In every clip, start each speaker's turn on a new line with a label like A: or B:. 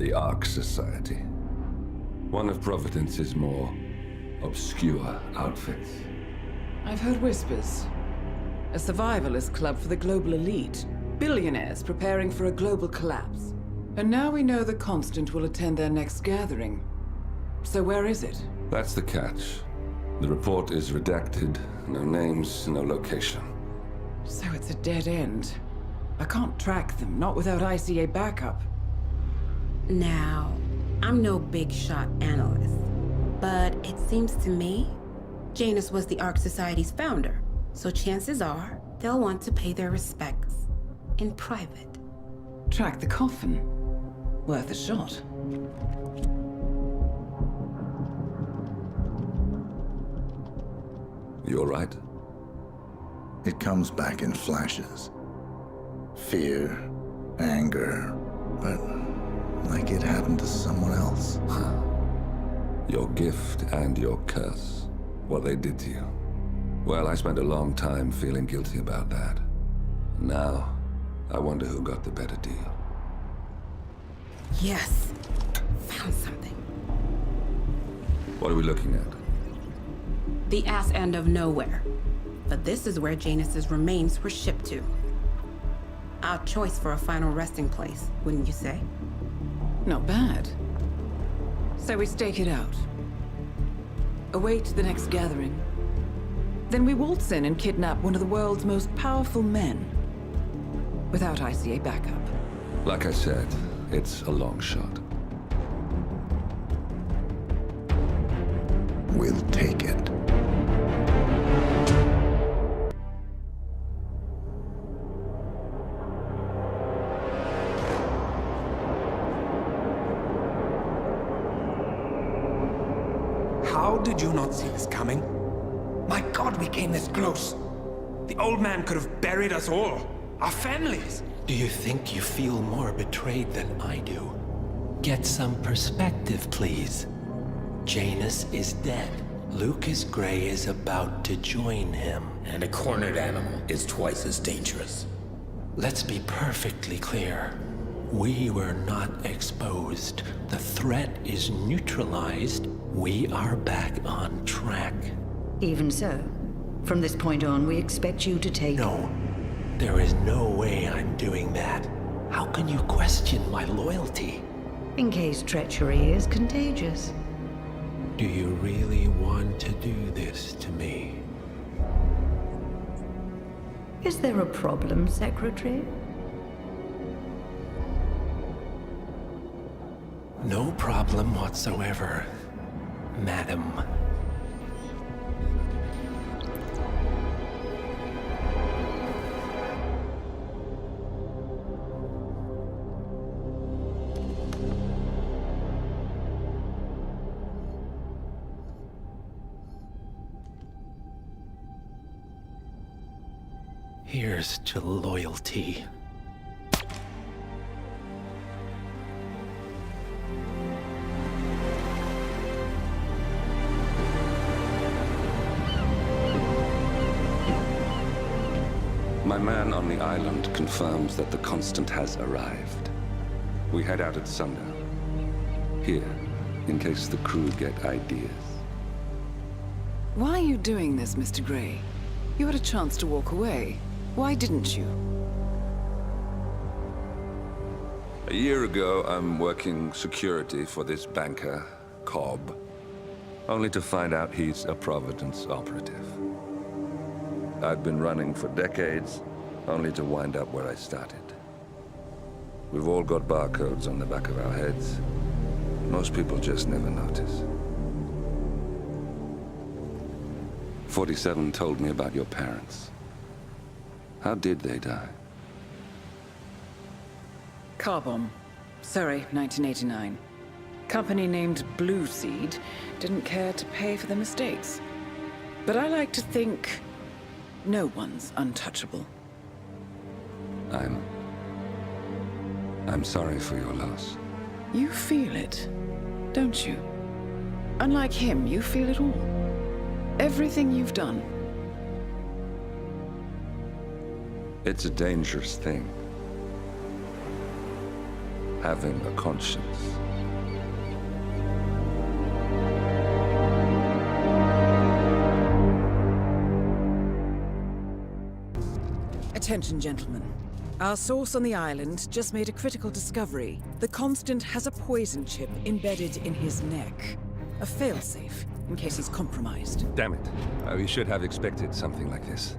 A: The Ark Society. One of Providence's more obscure outfits.
B: I've heard whispers. A survivalist club for the global elite. Billionaires preparing for a global collapse. And now we know the Constant will attend their next gathering. So where is it?
A: That's the catch. The report is redacted. No names, no location.
B: So it's a dead end. I can't track them, not without ICA backup.
C: Now, I'm no big shot analyst, but it seems to me Janus was the Ark Society's founder, so chances are they'll want to pay their respects in private.
B: Track the coffin. Worth a shot.
A: You all right?
D: It comes back in flashes. Fear, anger, but like it happened to someone else.
A: Your gift and your curse. What they did to you. Well, I spent a long time feeling guilty about that. Now, I wonder who got the better deal.
C: Yes, found something.
A: What are we looking at?
C: The ass end of nowhere. But this is where Janus's remains were shipped to. Our choice for a final resting place, wouldn't you say?
B: Not bad. So we stake it out. Await the next gathering. Then we waltz in and kidnap one of the world's most powerful men. Without ICA backup.
A: Like I said, it's a long shot.
D: We'll take it.
E: How did you not see this coming? My God, we came this close. The old man could have buried us all. Our families.
F: Do you think you feel more betrayed than I do? Get some perspective, please. Janus is dead. Lucas Gray is about to join him.
G: And a cornered animal is twice as dangerous.
F: Let's be perfectly clear. We were not exposed. The threat is neutralized. We are back on track.
H: Even so, from this point on, we expect you to take...
F: No, there is no way I'm doing that. How can you question my loyalty?
H: In case treachery is contagious.
F: Do you really want to do this to me?
H: Is there a problem, Secretary?
F: No problem whatsoever, Madam. Here's to loyalty.
A: My man on the island confirms that the Constant has arrived. We head out at sundown. Here, in case the crew get ideas.
B: Why are you doing this, Mr. Gray? You had a chance to walk away. Why didn't you?
A: A year ago, I'm working security for this banker, Cobb. Only to find out he's a Providence operative. I've been running for decades, only to wind up where I started. We've all got barcodes on the back of our heads. Most people just never notice. 47 told me about your parents. How did they die?
B: Car bomb. Surrey, 1989. Company named Blue Seed didn't care to pay for their mistakes. But I like to think no one's untouchable.
A: I'm sorry for your loss.
B: You feel it, don't you? Unlike him, you feel it all. Everything you've done.
A: It's a dangerous thing. having a conscience.
B: Attention, gentlemen. Our source on the island just made a critical discovery. The Constant has a poison chip embedded in his neck. A failsafe, in case he's compromised.
A: Damn it. We should have expected something like this.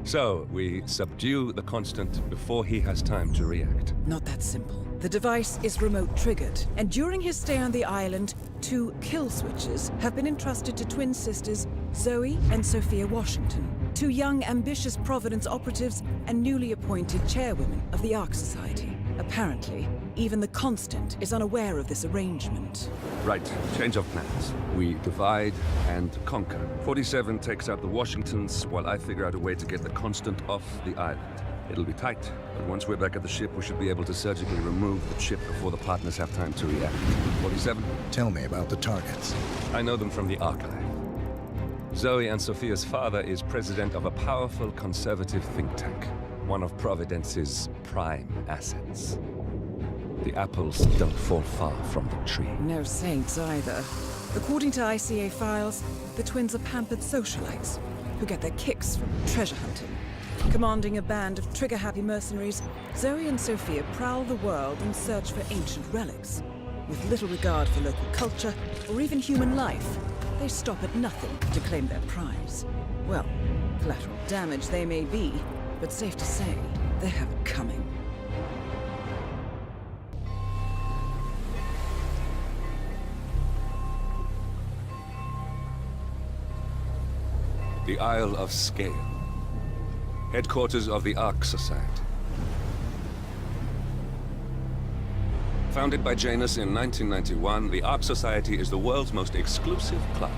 A: So, we subdue the Constant before he has time to react.
B: Not that simple. The device is remote-triggered, and during his stay on the island, 2 kill switches have been entrusted to twin sisters Zoe and Sophia Washington, 2 young, ambitious Providence operatives and newly appointed chairwomen of the Ark Society. Apparently, even the Constant is unaware of this arrangement.
A: Right, change of plans. We divide and conquer. 47 takes out the Washingtons while I figure out a way to get the Constant off the island. It'll be tight, but once we're back at the ship, we should be able to surgically remove the chip before the partners have time to react. 47?
D: Tell me about the targets.
A: I know them from the archive. Zoe and Sophia's father is president of a powerful conservative think tank, one of Providence's prime assets. The apples don't fall far from the tree.
B: No saints either. According to ICA files, the twins are pampered socialites who get their kicks from treasure hunting. Commanding a band of trigger-happy mercenaries, Zoe and Sophia prowl the world in search for ancient relics. With little regard for local culture or even human life, they stop at nothing to claim their prize. Well, collateral damage they may be, but safe to say, they have it coming.
A: The Isle of Scale. Headquarters of the Ark Society. Founded by Janus in 1991, the Ark Society is the world's most exclusive club.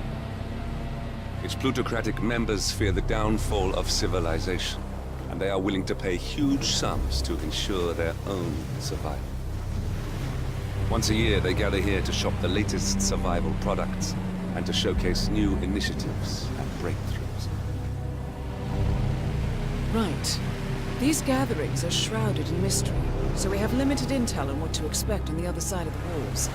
A: Its plutocratic members fear the downfall of civilization, and they are willing to pay huge sums to ensure their own survival. Once a year, they gather here to shop the latest survival products and to showcase new initiatives and breakthroughs.
B: Right. These gatherings are shrouded in mystery, so we have limited intel on what to expect on the other side of the walls.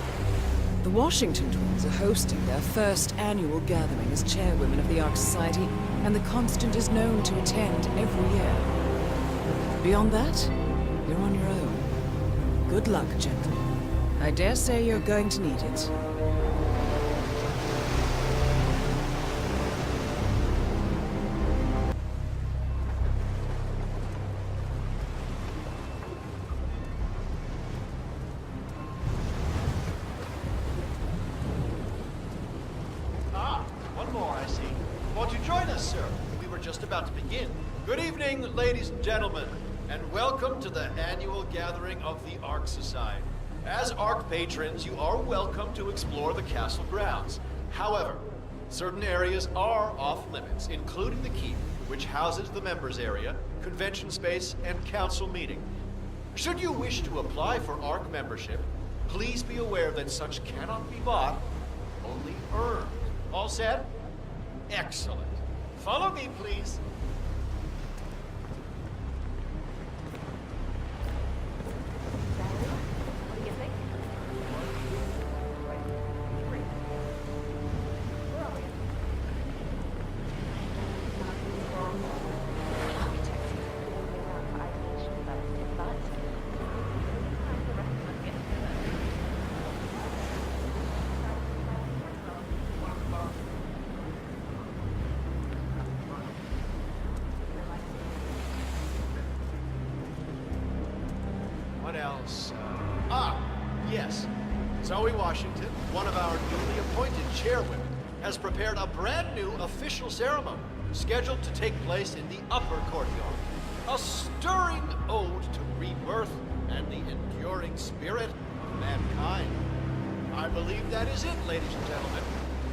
B: The Washington twins are hosting their first annual gathering as chairwomen of the Ark Society, and the Constant is known to attend every year. Beyond that, you're on your own. Good luck, gentlemen. I dare say you're going to need it.
I: Good evening, ladies and gentlemen, and welcome to the annual gathering of the Ark Society. As Ark patrons, you are welcome to explore the castle grounds. However, certain areas are off limits, including the keep, which houses the members area, convention space, and council meeting. Should you wish to apply for Ark membership, please be aware that such cannot be bought, only earned. All set? Excellent. Follow me, please. Yes. Zoe Washington, one of our newly appointed chairwomen, has prepared a brand new official ceremony scheduled to take place in the upper courtyard. A stirring ode to rebirth and the enduring spirit of mankind. I believe that is it, ladies and gentlemen.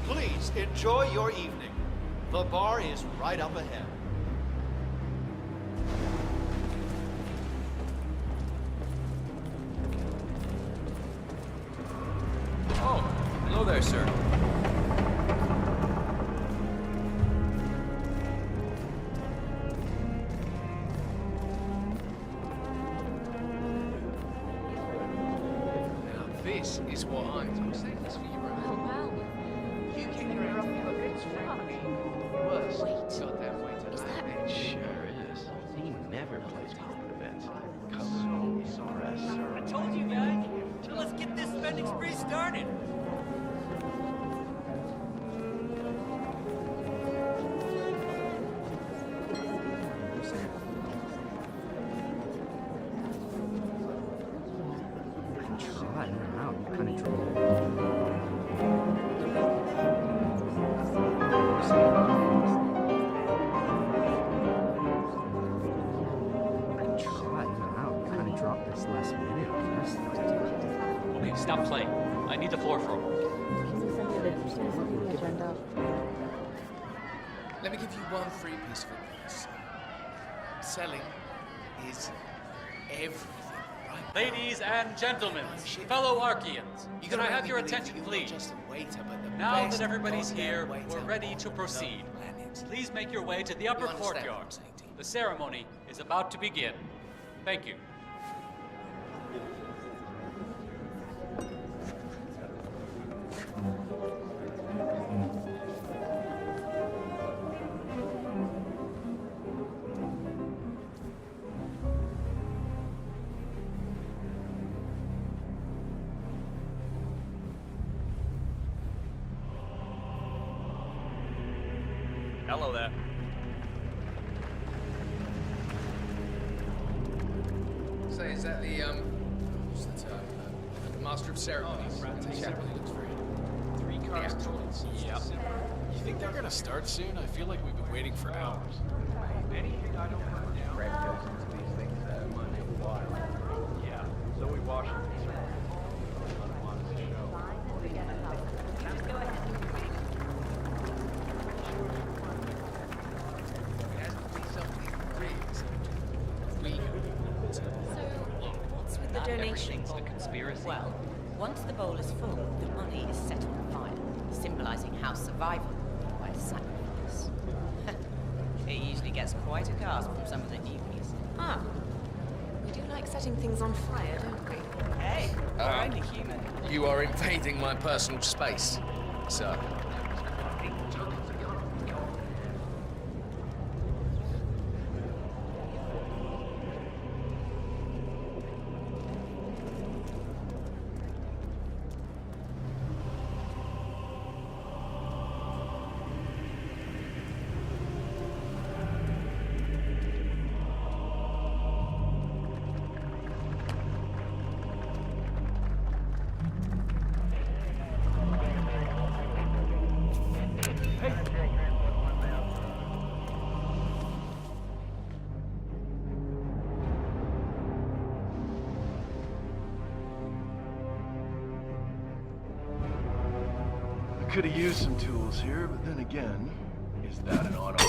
I: Please enjoy your evening. The bar is right up ahead.
J: Hello there, sir.
K: This is what I'm saying this for you, right?
L: Oh, wow.
K: You can her up your bitch, frankly. Worst goddamn way to land.
L: It
K: sure is.
M: He never plays corporate events. So sorry.
N: I told you guys. So let's get this spending spree started.
J: Okay, stop playing. I need the floor for him.
K: Let me give you one free piece of advice. Selling is everything, right?
J: Ladies and gentlemen, fellow Archeans, can I have your attention, please? Now that everybody's here, we're ready to proceed. Please make your way to the upper courtyard. The ceremony is about to begin. Thank you. Hello there.
K: Say, is that the, what's the term? The Master of Ceremonies. Ceremony looks very... 3 cars total.
I: Yep. You think they're gonna start soon? I feel like we've been waiting for hours.
J: Anything I don't put down.
M: Fred goes into these things Monday with water.
J: Yeah, so we wash it.
L: The donation.
N: Everything's a conspiracy.
L: Well, once the bowl is full, the money is set on fire, symbolizing house survival by sacrifice. It usually gets quite a gasp from some of the newbies. Ah, we do like setting things on fire, don't we? Hey, we're only human.
K: You are invading my personal space, sir.
O: Could have used some tools here, but then again, is that an auto?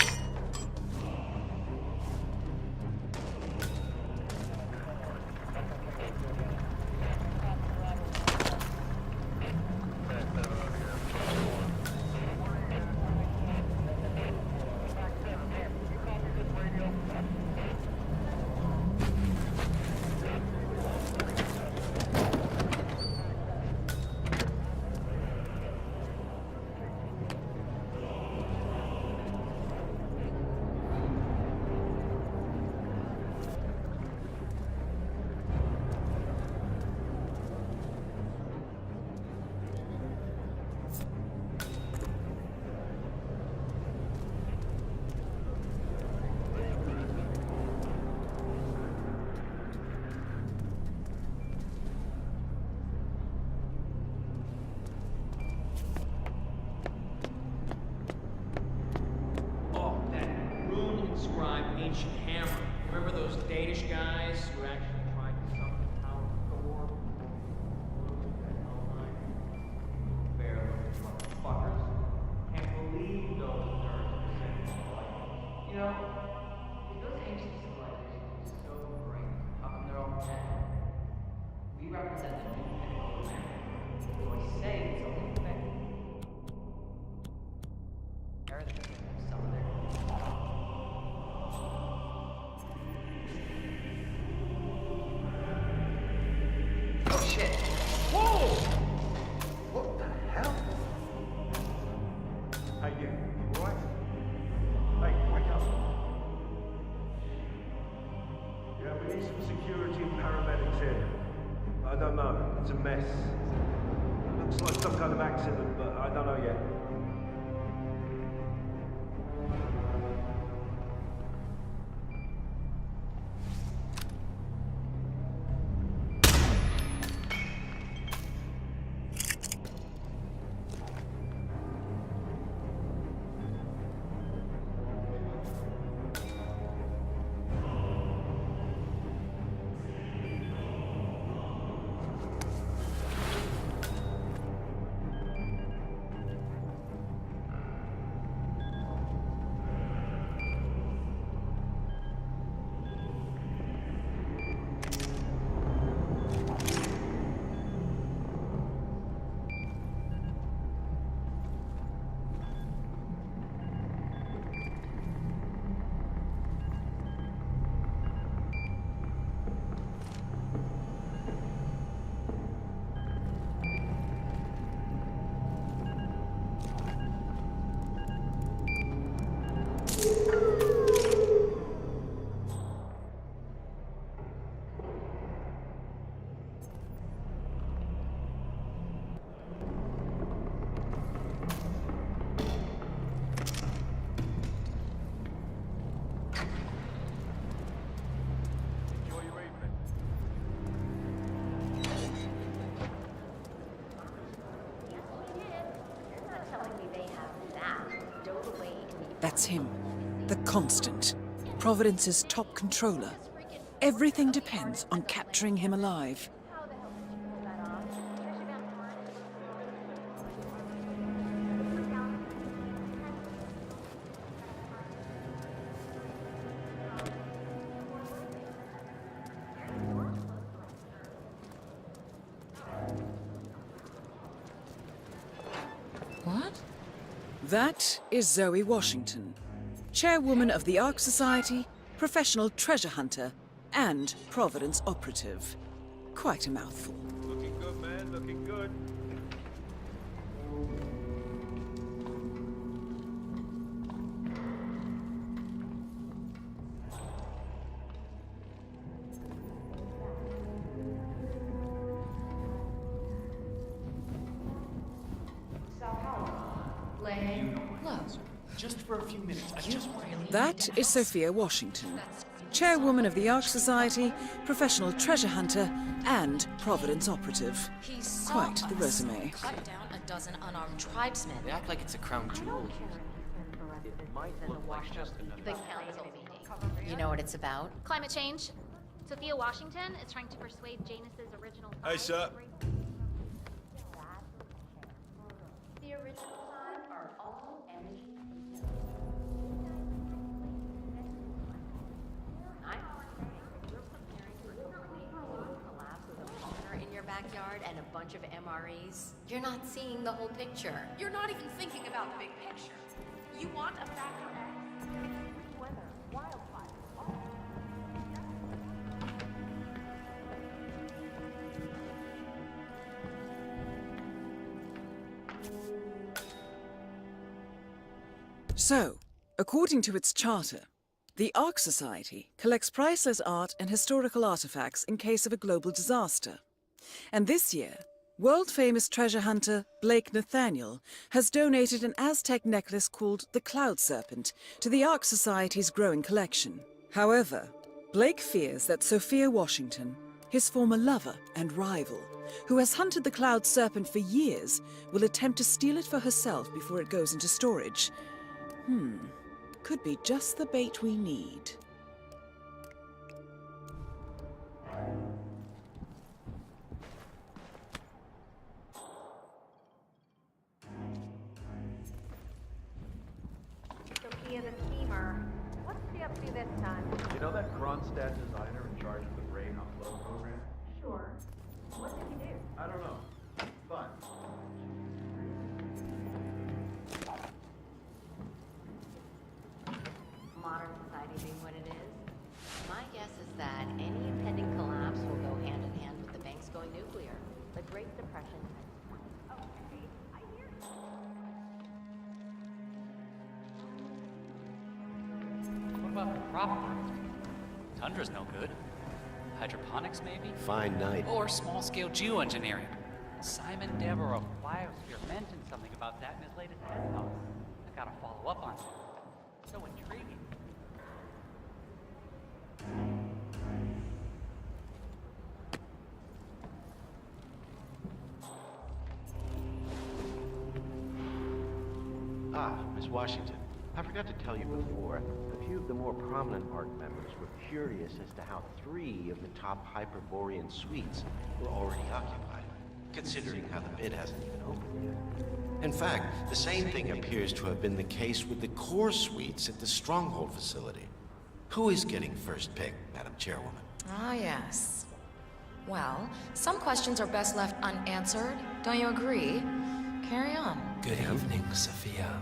N: Ancient hammer. Remember those Danish guys who actually tried to summon the power of Thor? Fair little motherfuckers. Can't believe those nerds descended to life. You know, if those ancient civilizations are so great, how come they're all dead? We represent the new pinnacle of man. So I say it's only fair. Some of their shit. Whoa!
P: It's a mess. Looks like some kind of accident, but I don't know yet.
B: That's him. The Constant. Providence's top controller. Everything depends on capturing him alive.
L: What?
B: That is Zoe Washington, chairwoman of the Ark Society, professional treasure hunter, and Providence operative. Quite a mouthful.
P: Looking good, man. Looking good.
N: Just for a few minutes. I just really...
B: That is Sophia Washington, chairwoman of the Ark Society, professional treasure hunter, and Providence operative. Quite the resume.
L: Cut down a dozen unarmed tribesmen.
K: They act like it's a crown jewel.
N: It might look like just another...
L: The council meeting. You know what it's about?
Q: Climate change. Sophia Washington is trying to persuade Janus's original...
P: Hey, sir.
Q: The original five are all energy.
L: In your backyard and a bunch of MREs. You're not seeing the whole picture.
R: You're not even thinking about the big picture. You want a factor X? Weather, wildfires, all.
B: So, according to its charter, the Ark Society collects priceless art and historical artifacts in case of a global disaster. And this year, world-famous treasure hunter Blake Nathaniel has donated an Aztec necklace called the Cloud Serpent to the Ark Society's growing collection. However, Blake fears that Sophia Washington, his former lover and rival, who has hunted the Cloud Serpent for years, will attempt to steal it for herself before it goes into storage. Could be just the bait we need.
Q: Sophia the schemer. What's she up to this time?
P: You know that Kronstadt designer in charge of the brain upload program?
Q: Sure. What did he do?
P: I don't know. Fun.
L: Modern society being what it is, my guess is that any impending collapse will go hand in hand with the banks going nuclear. The Great Depression.
Q: Okay, I hear you.
J: What about the crop growth? Tundra's no good. Hydroponics, maybe?
F: Fine night.
J: Or small-scale geoengineering. Simon Devereaux mentioned something about that in his latest TED Talk. I gotta follow up on that. So intriguing.
M: Ah, Miss Washington. I forgot to tell you before, a few of the more prominent ARC members were curious as to how 3 of the top Hyperborean suites were already occupied, considering how the bid hasn't even opened yet. In fact, the same thing appears to have been the case with the core suites at the Stronghold facility. Who is getting first pick, Madam Chairwoman?
S: Ah, yes. Well, some questions are best left unanswered. Don't you agree? Carry on.
F: Good evening, Sophia.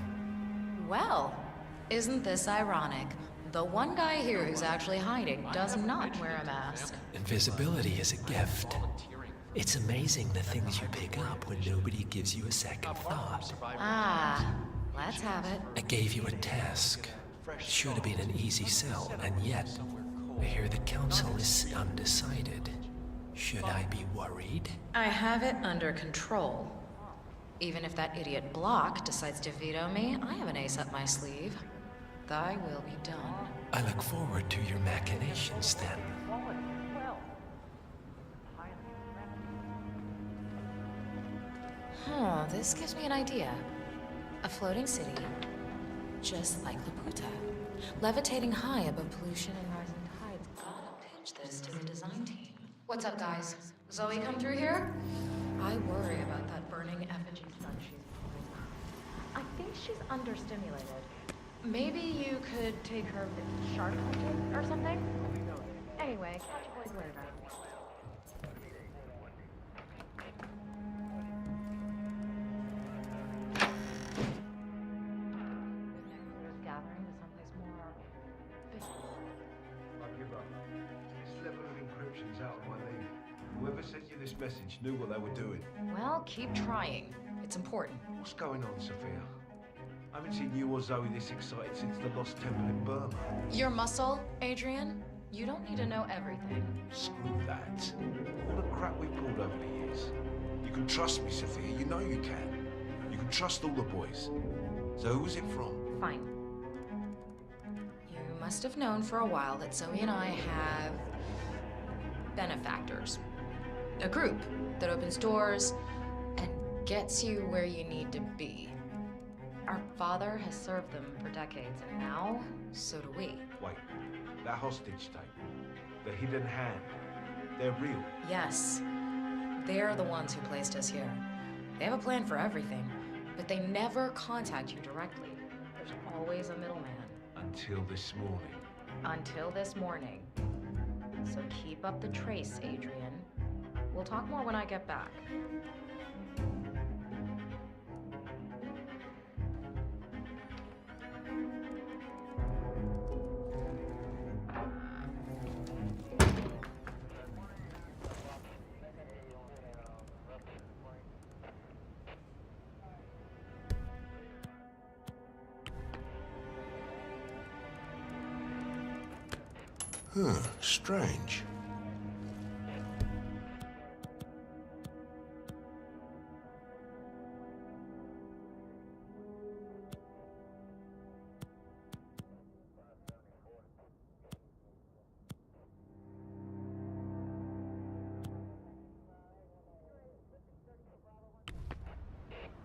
S: Well, isn't this ironic? The one guy here who's actually hiding does not wear a mask.
F: Invisibility is a gift. It's amazing the things you pick up when nobody gives you a second thought.
S: Ah, let's have it.
F: I gave you a task. Should have been an easy sell, and yet, I hear the council is undecided. Should I be worried?
S: I have it under control. Even if that idiot Block decides to veto me, I have an ace up my sleeve. Thy will be done.
F: I look forward to your machinations then.
S: This gives me an idea. A floating city, just like Laputa. Levitating high above pollution and rising tides. Gotta pitch this to the design team. What's up, guys? Zoe come through here? I worry about that burning effigy son she's pulling. I think she's understimulated. Maybe you could take her shark hunting or something? Anyway, catch you boys later. Gathering to someplace more official.
P: I give up. This level of encryption's out of my league. Whoever sent you this message knew what they were doing.
S: Well, keep trying. It's important.
P: What's going on, Sophia? I haven't seen you or Zoe this excited since the Lost Temple in Burma.
S: Your muscle, Adrian? You don't need to know everything.
P: Screw that. All the crap we've pulled over the years. You can trust me, Sophia. You know you can. You can trust all the boys. So who was it from?
S: Fine. You must have known for a while that Zoe and I have benefactors. A group that opens doors and gets you where you need to be. Our father has served them for decades, and now, so do we.
P: Wait, that hostage tape, the hidden hand, they're real.
S: Yes, they're the ones who placed us here. They have a plan for everything, but they never contact you directly. There's always a middleman.
P: Until this morning.
S: Until this morning. So keep up the trace, Adrian. We'll talk more when I get back.
P: Strange.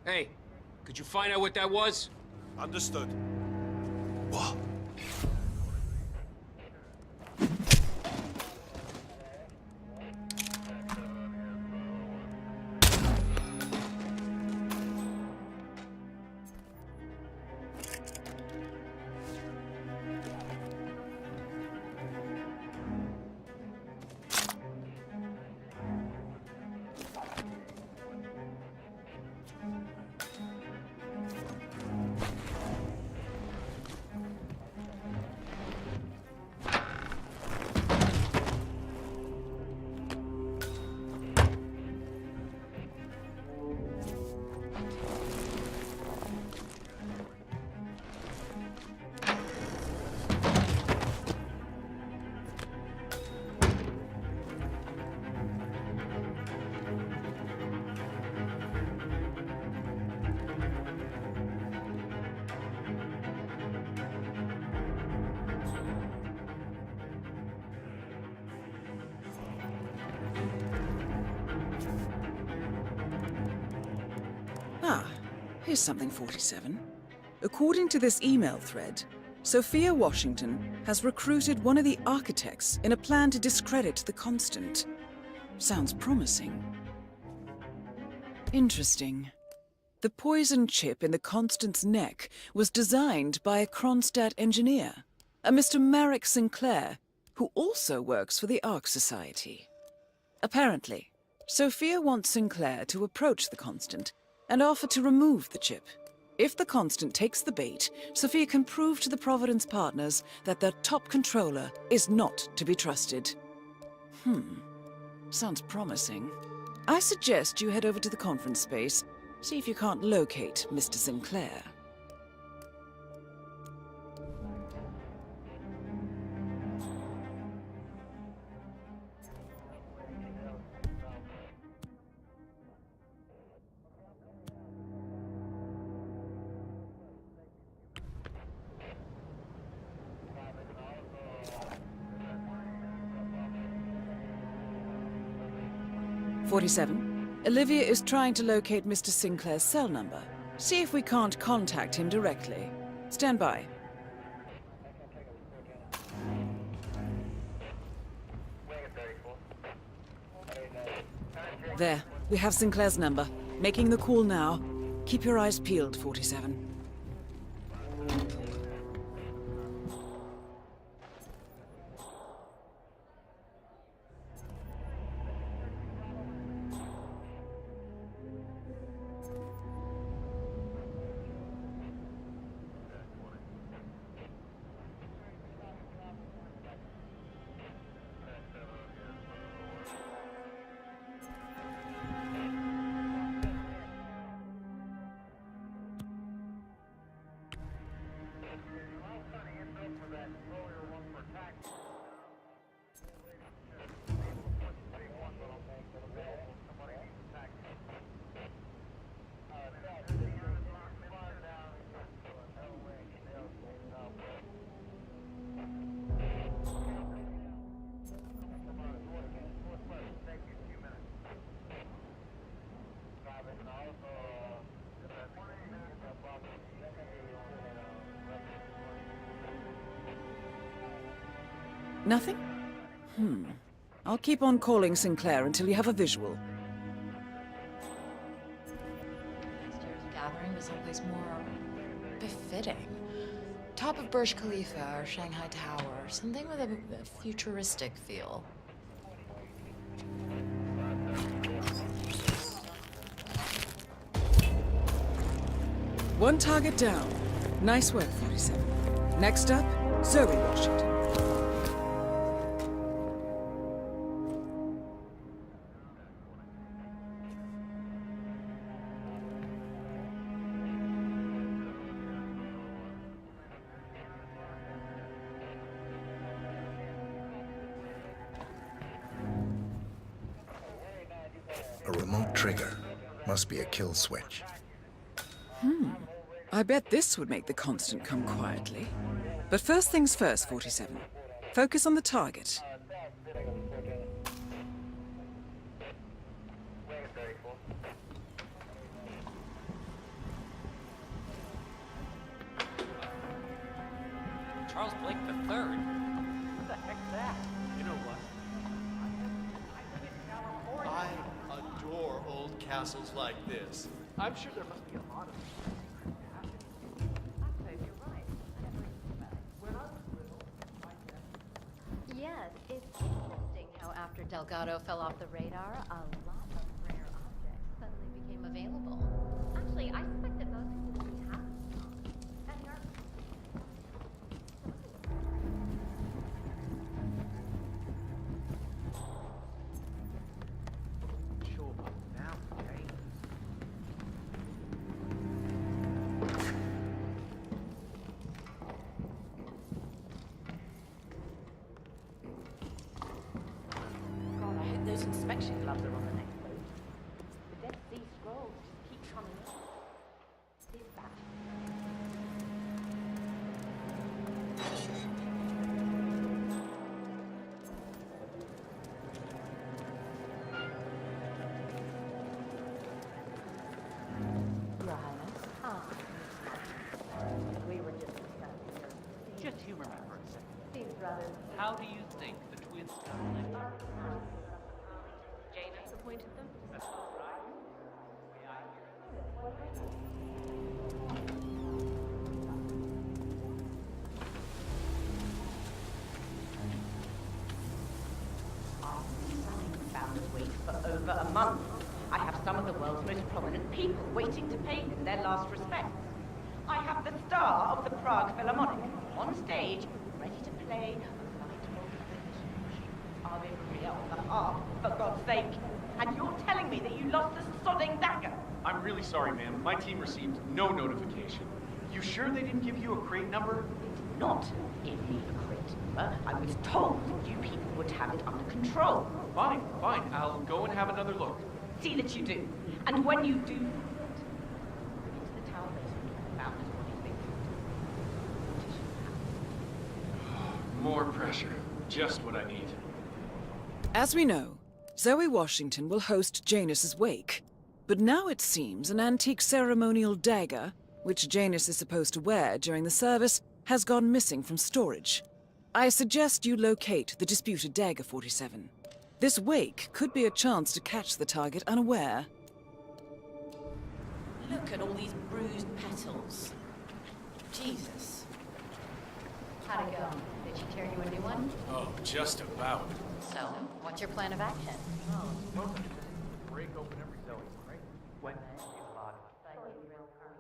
T: Hey, could you find out what that was?
P: Understood. What?
B: Here's something, 47. According to this email thread, Sophia Washington has recruited one of the architects in a plan to discredit the Constant. Sounds promising. Interesting. The poison chip in the Constant's neck was designed by a Kronstadt engineer, a Mr. Marek Sinclair, who also works for the Ark Society. Apparently, Sophia wants Sinclair to approach the Constant and offer to remove the chip. If the Constant takes the bait, Sophia can prove to the Providence partners that their top controller is not to be trusted. Sounds promising. I suggest you head over to the conference space, see if you can't locate Mr. Sinclair. Olivia is trying to locate Mr. Sinclair's cell number. See if we can't contact him directly. Stand by. There, we have Sinclair's number. Making the call now. Keep your eyes peeled, 47. Nothing? I'll keep on calling Sinclair until you have a visual.
S: Next year's gathering was someplace more befitting. Top of Burj Khalifa or Shanghai Tower, something with a futuristic feel.
B: One target down. Nice work, 47. Next up, Zoe Washington.
D: A remote trigger. Must be a kill switch.
B: I bet this would make the Constant come quietly. But first things first, 47. Focus on the target.
J: Charles Blake III.
N: What the heck's that?
I: You know what? I adore old castles like this.
N: I'm sure there must be a lot of them. I'd say you're right. When I was little,
L: Yes, it's interesting how after Delgado fell off the radar, a lot of rare objects suddenly became available. Actually, I suspect that most people didn't have them. And the art.
N: Sure, but now, okay?
L: God, I hope those inspection gloves are on the next boat. The Dead Sea Scrolls just keep coming up. Is that? Your Highness,
N: How do you think the twins got elected?
L: Janus appointed them? Found a wait for over a month. I have some of the world's most prominent people waiting to pay them their last respects. I have the star of the Prague Philharmonic on stage, ready to play a light Ave Maria on the harp, for God's sake. And you're telling me that you lost the sodding dagger?
I: I'm really sorry, ma'am. My team received no notification. You sure they didn't give you a crate number?
L: They did not give me a crate number. I was told that you people would have it under control.
I: Fine, fine. I'll go and have another look.
L: See that you do. And when you do, into the town basement and found this body's been
I: More pressure. Just what I need.
B: As we know, Zoe Washington will host Janus's wake. But now it seems an antique ceremonial dagger, which Janus is supposed to wear during the service, has gone missing from storage. I suggest you locate the disputed dagger 47. This wake could be a chance to catch the target unaware.
L: Look at all these bruised petals. Jesus.
U: How'd it go? Did she tear you a new one?
I: Oh, just about.
U: So, what's your plan of action?
N: Oh, it's perfect. Break open every Zoe, right? When a lot of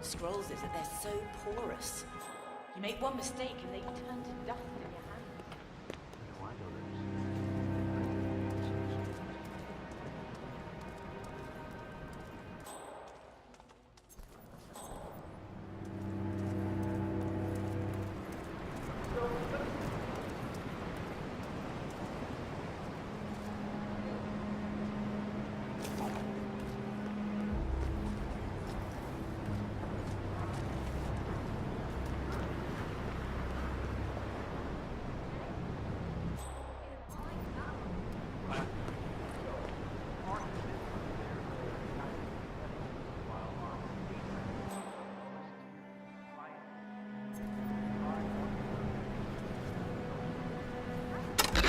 L: scrolls is that they're so porous. You make one mistake and they turn to dust in your hand.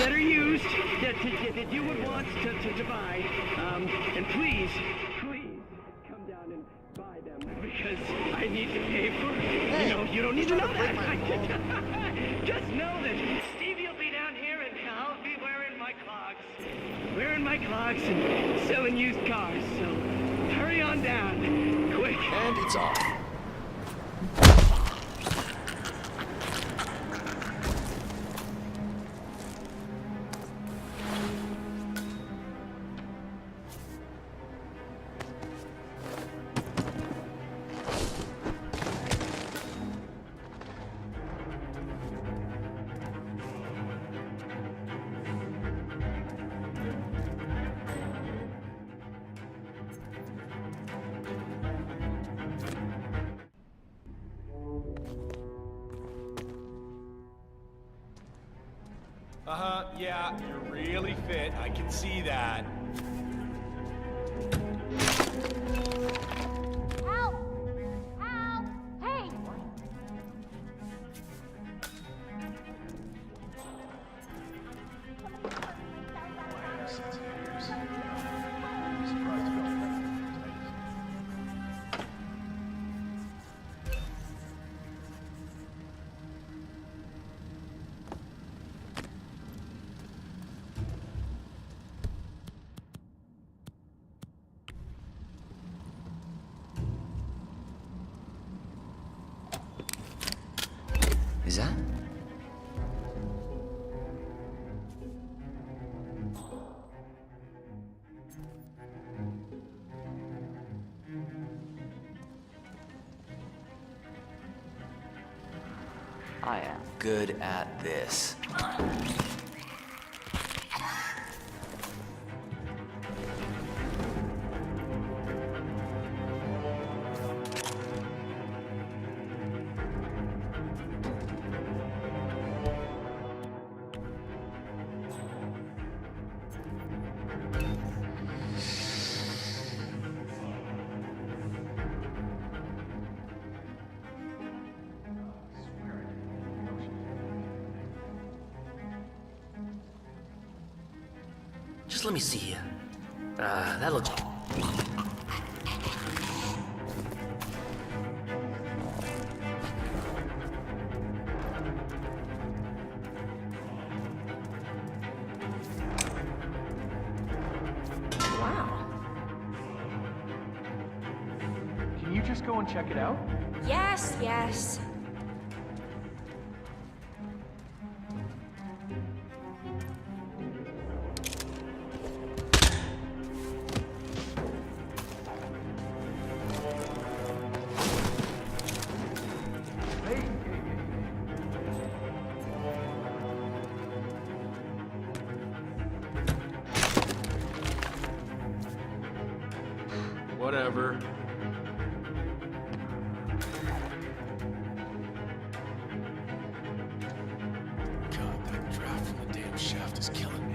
N: that are used that you would want to buy. And please come down and buy them because I need to pay for it. Hey, you don't need to know that. Just know that Stevie will be down here and I'll be wearing my clogs and selling used cars. So hurry on down, quick.
D: And it's off.
I: Yeah, you're really fit. I can see that.
Q: Help! Help! Hey!
V: Is that? I am good at this.
C: Just let me see here. That looks...
N: Can you just go and check it out?
U: Yes, yes.
N: Whatever.
G: God, that draft from the damn shaft is killing me.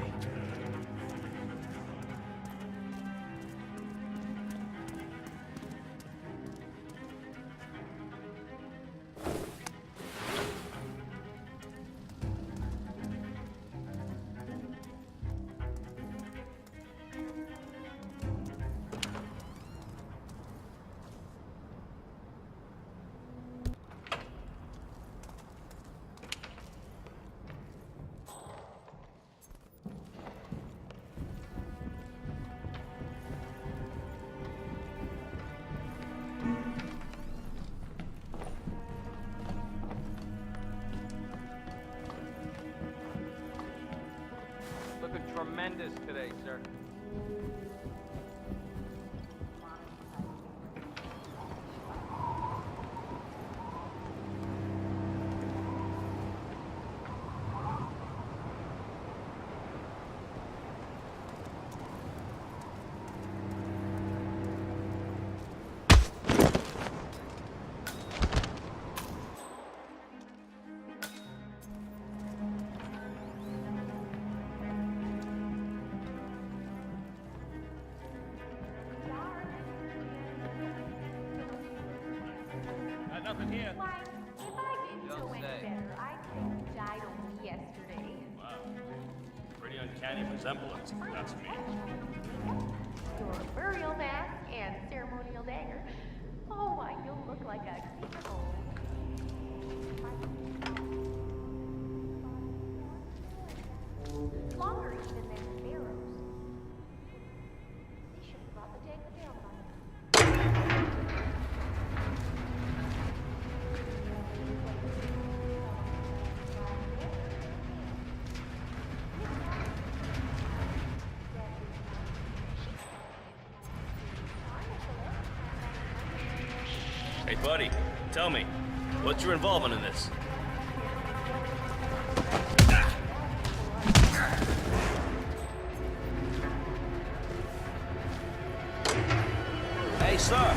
N: Looking tremendous today, sir.
J: Nothing here.
R: Why, if I didn't know any better, I'd say you died only yesterday.
J: Wow. Pretty uncanny resemblance, if that's me.
R: Your burial mask and ceremonial dagger. Oh, why, you'll look like a criminal. Longer even than Pharaoh's. They should have brought the dagger down by now.
C: Hey, buddy, tell me, what's your involvement in this? Hey, sir!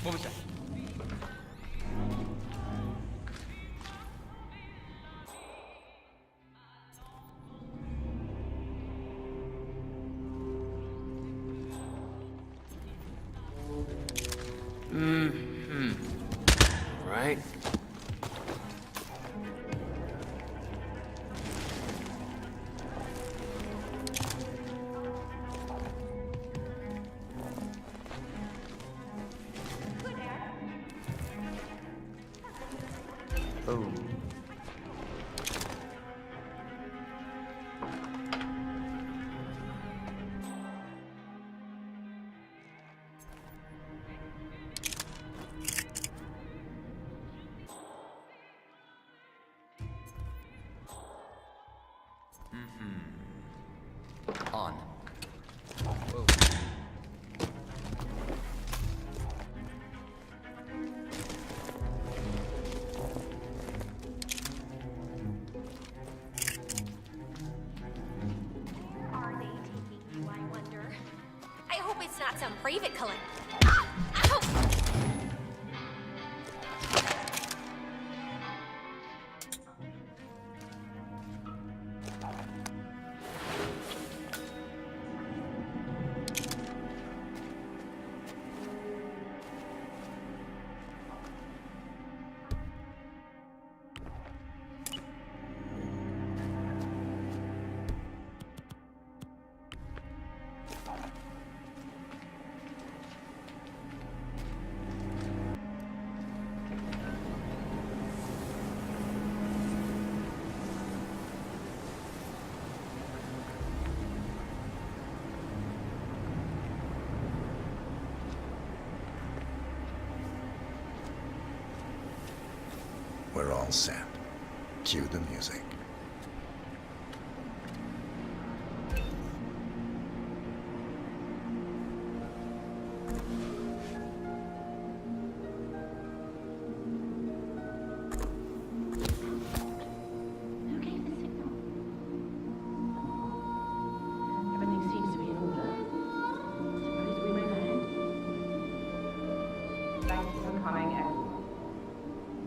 N: What was that?
C: Right? Oh.
E: It's not some private collection.
D: We're all set. Cue the music.
R: Everything seems to be in order. Suppose we move ahead. Thank you for coming, everyone.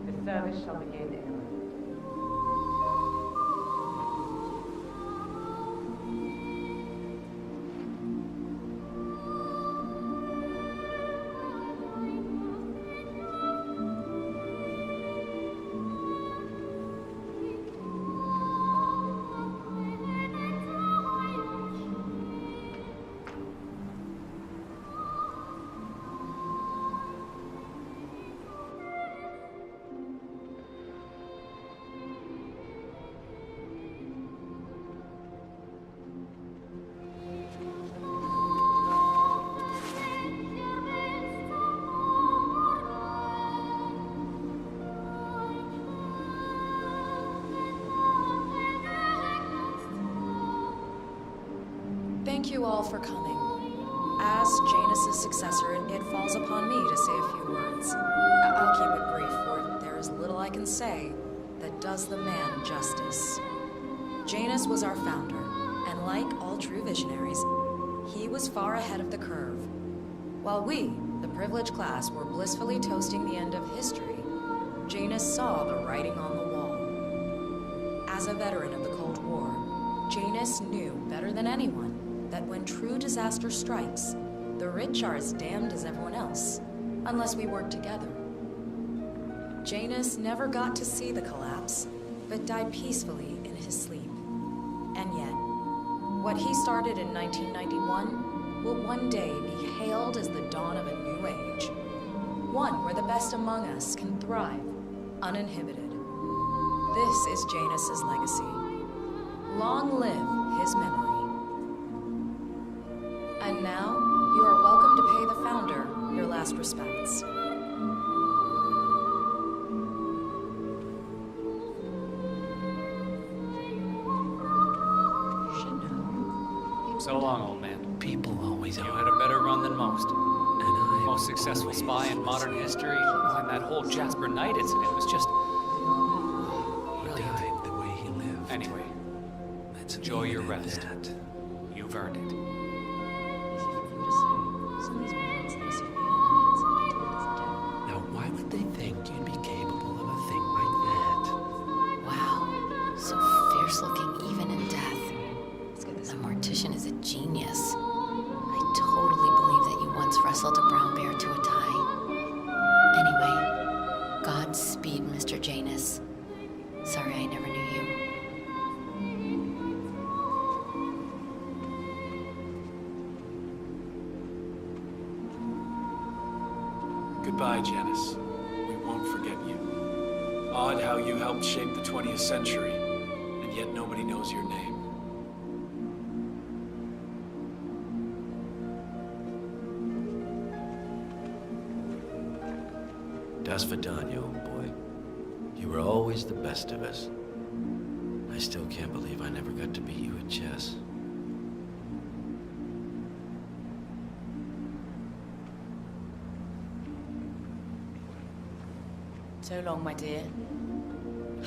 R: The service shall begin in a moment.
S: Thank you all for coming. As Janus's successor, it falls upon me to say a few words. I'll keep it brief, for there is little I can say that does the man justice. Janus was our founder, and like all true visionaries, he was far ahead of the curve. While we, the privileged class, were blissfully toasting the end of history, Janus saw the writing on the wall. As a veteran of the Cold War, Janus knew better than anyone that when true disaster strikes, the rich are as damned as everyone else, unless we work together. Janus never got to see the collapse, but died peacefully in his sleep. And yet, what he started in 1991 will one day be hailed as the dawn of a new age. One where the best among us can thrive, uninhibited. This is Janus's legacy. Long live his memory. And now, you are welcome to pay the founder your last respects.
J: So long, old man.
F: People always
J: You
F: are.
J: had a better run than most.
F: And I
J: Most successful spy in modern history. And that whole Jasper Knight incident was just...
F: He died the way he lived.
J: Anyway,
F: Let's
J: enjoy
F: leave
J: your
F: it at
J: rest.
F: that.
J: You've earned it.
F: Now, why would they think you'd be capable of a thing like that?
H: Wow, so fierce looking even in death. The mortician is a genius. I totally believe that you once wrestled a brown bear to a tie. Anyway, Godspeed, Mr. Janus. Sorry I never knew you.
G: Goodbye, Janice. We won't forget you. Odd how you helped shape the 20th century, and yet nobody knows your name.
W: Das Vidania, old boy. You were always the best of us. I still can't believe I never got to beat you at chess.
L: So long, my dear.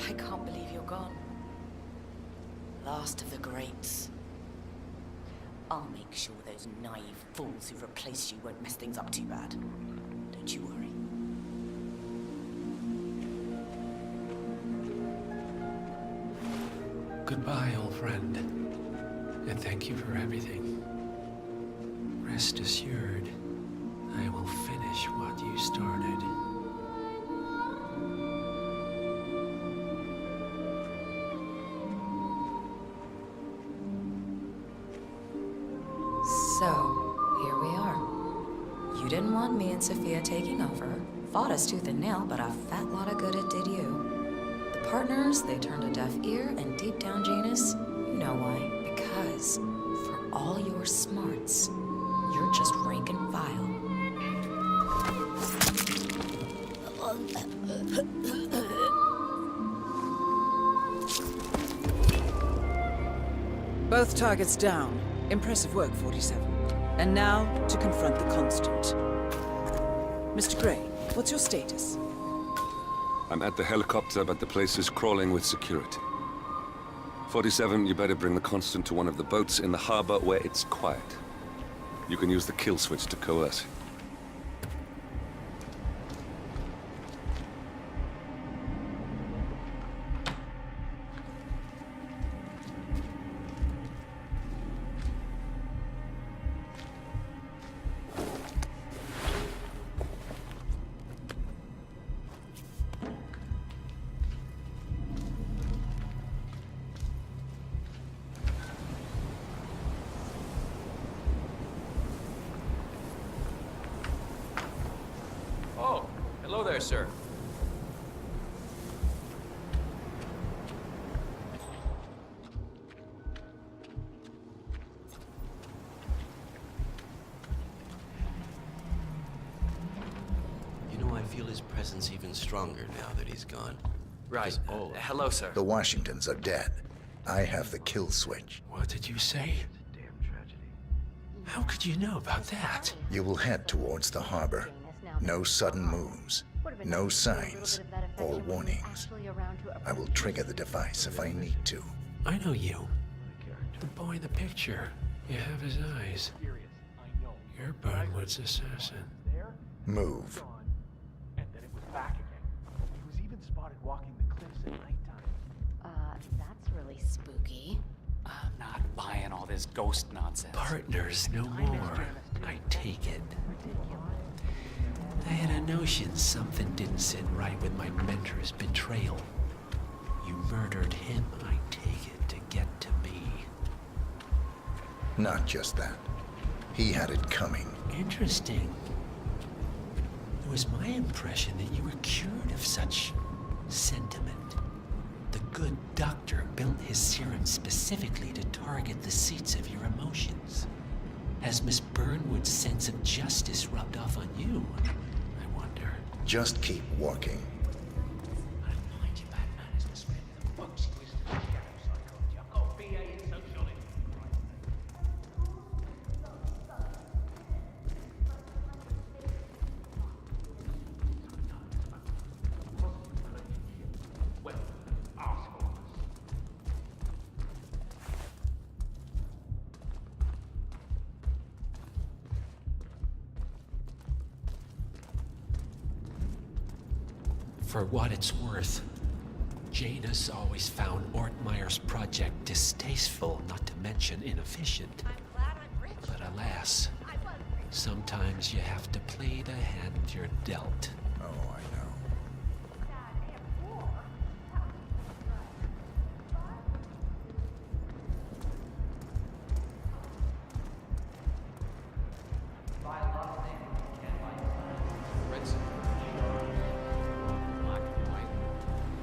L: I can't believe you're gone. Last of the greats. I'll make sure those naive fools who've replaced you won't mess things up too bad. Don't you worry.
F: Goodbye, old friend. And thank you for everything. Rest assured, I will finish what you started.
S: So, here we are. You didn't want me and Sophia taking over. Fought us tooth and nail, but a fat lot of good it did you. The partners, they turned a deaf ear, and deep down, Janus, you know why. Because, for all your smarts, you're just rank and file.
B: Both targets down. Impressive work, 47. And now, to confront the Constant. Mr. Gray, what's your status?
A: I'm at the helicopter, but the place is crawling with security. 47, you better bring the Constant to one of the boats in the harbor where it's quiet. You can use the kill switch to coerce him.
T: Oh, hello there, sir.
W: You know, I feel his presence even stronger now that he's gone.
T: Right. Hello, sir.
D: The Washingtons are dead. I have the kill switch.
F: What did you say? How could you know about that?
D: You will head towards the harbor. No sudden moves. No signs or warnings. I will trigger the device if I need to.
F: I know you. The boy in the picture. You have his eyes. You're Burnwood's assassin.
D: Move.
M: And then it was back again. He was even spotted walking the cliffs at nighttime.
H: That's really spooky.
J: I'm not buying all this ghost nonsense.
F: Partners no more. I take it. I had a notion something didn't sit right with my mentor's betrayal. You murdered him, I take it, to get to me.
D: Not just that. He had it coming.
F: Interesting. It was my impression that you were cured of such sentiment. The good doctor built his serum specifically to target the seats of your emotions. Has Miss Burnwood's sense of justice rubbed off on you? I wonder.
D: Just keep walking.
F: For what it's worth, Janus always found Ortmeyer's project distasteful, not to mention inefficient. But alas, sometimes you have to play the hand you're dealt.
D: Oh, I know.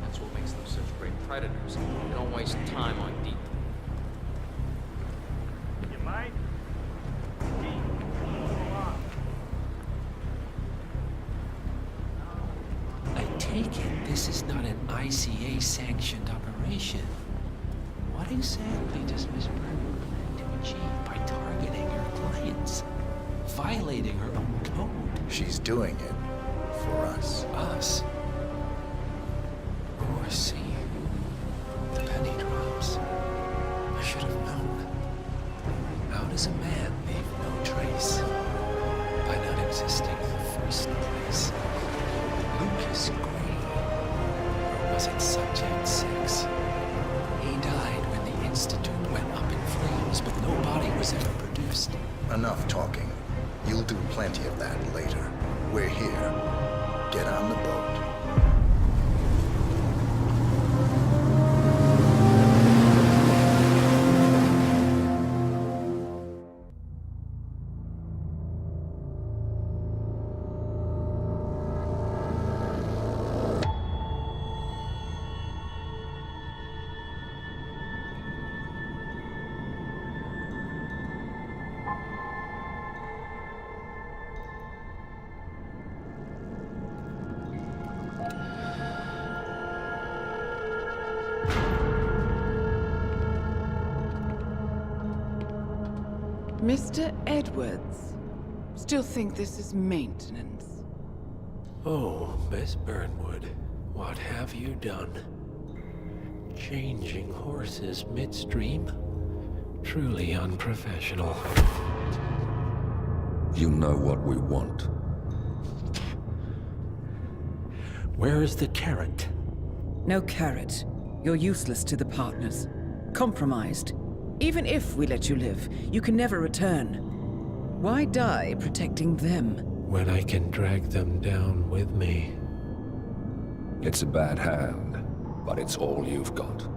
T: That's what makes them such great predators. They don't waste time on deep.
N: You might?
F: I take it this is not an ICA-sanctioned operation. What exactly does Miss Burnwood plan to achieve by targeting her clients? Violating her own code?
D: She's doing it for us.
F: Us? Oh, I see. The penny drops. I should have known. How does a man leave no trace? By not existing in the first place. Lucas Gray. Or was it Subject 6? He died when the Institute went up in flames, but no body was ever produced.
D: Enough talking. You'll do plenty of that later. We're here. Get on the boat.
B: Mr. Edwards, still think this is maintenance?
F: Oh, Miss Burnwood, what have you done? Changing horses midstream? Truly unprofessional.
A: You know what we want.
F: Where is the carrot?
B: No carrot. You're useless to the partners. Compromised. Even if we let you live, you can never return. Why die protecting them?
F: When I can drag them down with me.
A: It's a bad hand, but it's all you've got.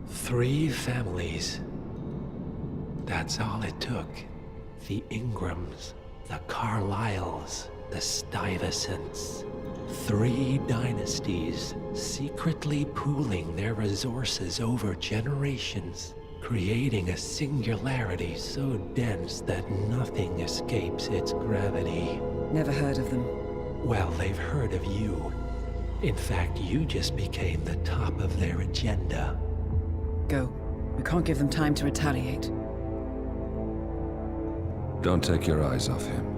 F: Three families. That's all it took. The Ingrams, the Carlyles, the Stuyvesants. 3 dynasties secretly pooling their resources over generations, creating a singularity so dense that nothing escapes its gravity.
B: Never heard of them.
F: Well, they've heard of you. In fact, you just became the top of their agenda.
B: Go. We can't give them time to retaliate.
A: Don't take your eyes off him.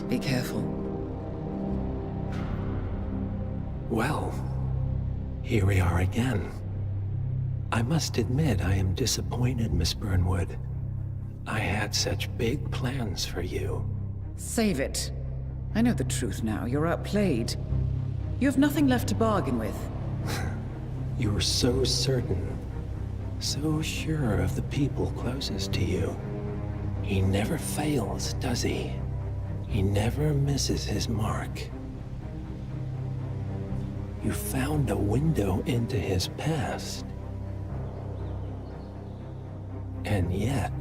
B: Be careful.
F: Well, here we are again. I must admit I am disappointed, Miss Burnwood. I had such big plans for you.
B: Save it. I know the truth now. You're outplayed. You have nothing left to bargain with.
F: You were so certain, so sure of the people closest to you. He never fails, does he? He never misses his mark. You found a window into his past. And yet,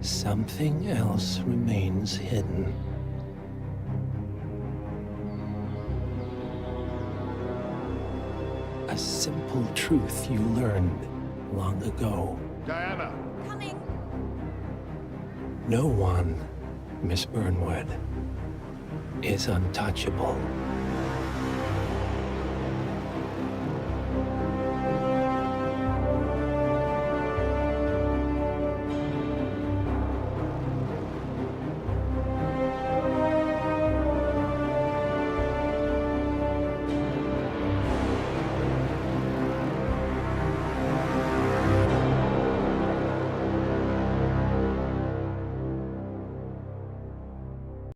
F: something else remains hidden. A simple truth you learned long ago.
I: Diana!
R: Coming!
F: No one, Miss Burnwood, is untouchable.